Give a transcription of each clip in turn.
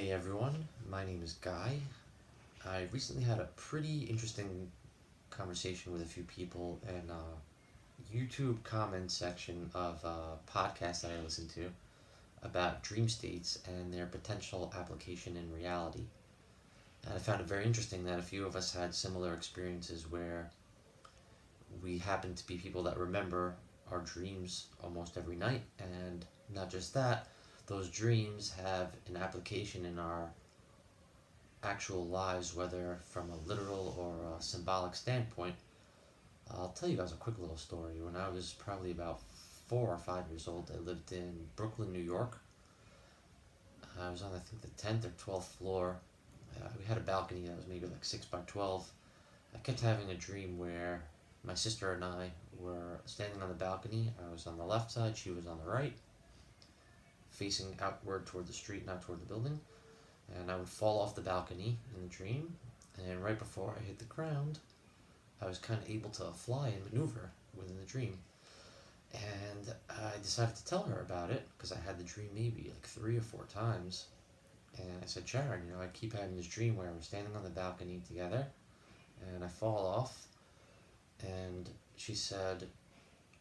Hey everyone, my name is Guy. I recently had a pretty interesting conversation with a few people in a YouTube comment section of a podcast that I listened to about dream states and their potential application in reality. And I found it very interesting that a few of us had similar experiences where we happen to be people that remember our dreams almost every night, and not just that, those dreams have an application in our actual lives, whether from a literal or a symbolic standpoint. I'll tell you guys a quick little story. When I was probably about 4 or 5 years old, I lived in Brooklyn, New York. I was on, I think, the 10th or 12th floor. We had a balcony that was maybe like 6 by 12. I kept having a dream where my sister and I were standing on the balcony. I was on the left side, she was on the right, facing outward toward the street, not toward the building. And I would fall off the balcony in the dream, and right before I hit the ground, I was kind of able to fly and maneuver within the dream. And I decided to tell her about it because I had the dream maybe like 3 or 4 times. And I said, Sharon, I keep having this dream where we're standing on the balcony together and I fall off. And she said,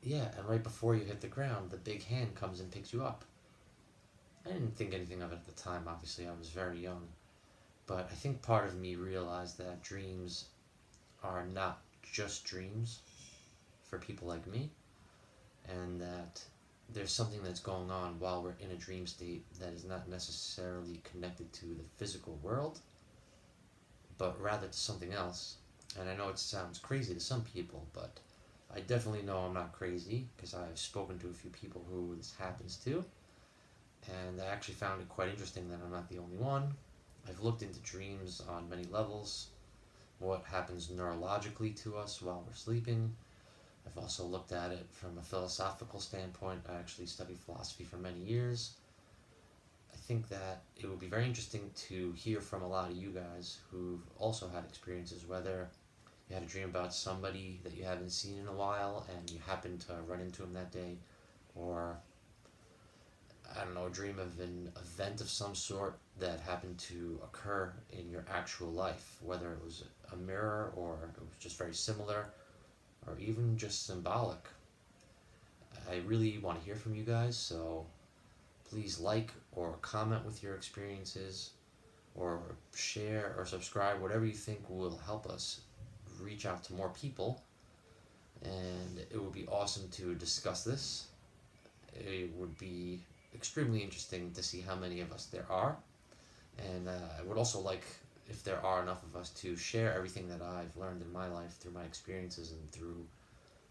yeah, and right before you hit the ground, the big hand comes and picks you up. I didn't think anything of it at the time, obviously, I was very young. But I think part of me realized that dreams are not just dreams for people like me, and that there's something that's going on while we're in a dream state that is not necessarily connected to the physical world, but rather to something else. And I know it sounds crazy to some people, but I definitely know I'm not crazy because I've spoken to a few people who this happens to, and I actually found it quite interesting that I'm not the only one. I've looked into dreams on many levels, what happens neurologically to us while we're sleeping. I've also looked at it from a philosophical standpoint. I actually studied philosophy for many years. I think that it would be very interesting to hear from a lot of you guys who've also had experiences, whether you had a dream about somebody that you haven't seen in a while and you happened to run into him that day, or I don't know, a dream of an event of some sort that happened to occur in your actual life, whether it was a mirror or it was just very similar or even just symbolic. I really want to hear from you guys, so please like or comment with your experiences or share or subscribe, whatever you think will help us reach out to more people. And it would be awesome to discuss this. It would be extremely interesting to see how many of us there are, and I would also like, if there are enough of us, to share everything that I've learned in my life through my experiences and through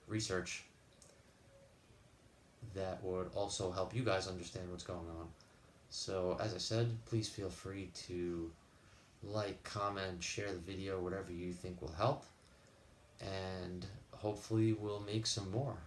research that would also help you guys understand what's going on. So as I said, please feel free to like, comment, share the video, whatever you think will help, and hopefully we'll make some more.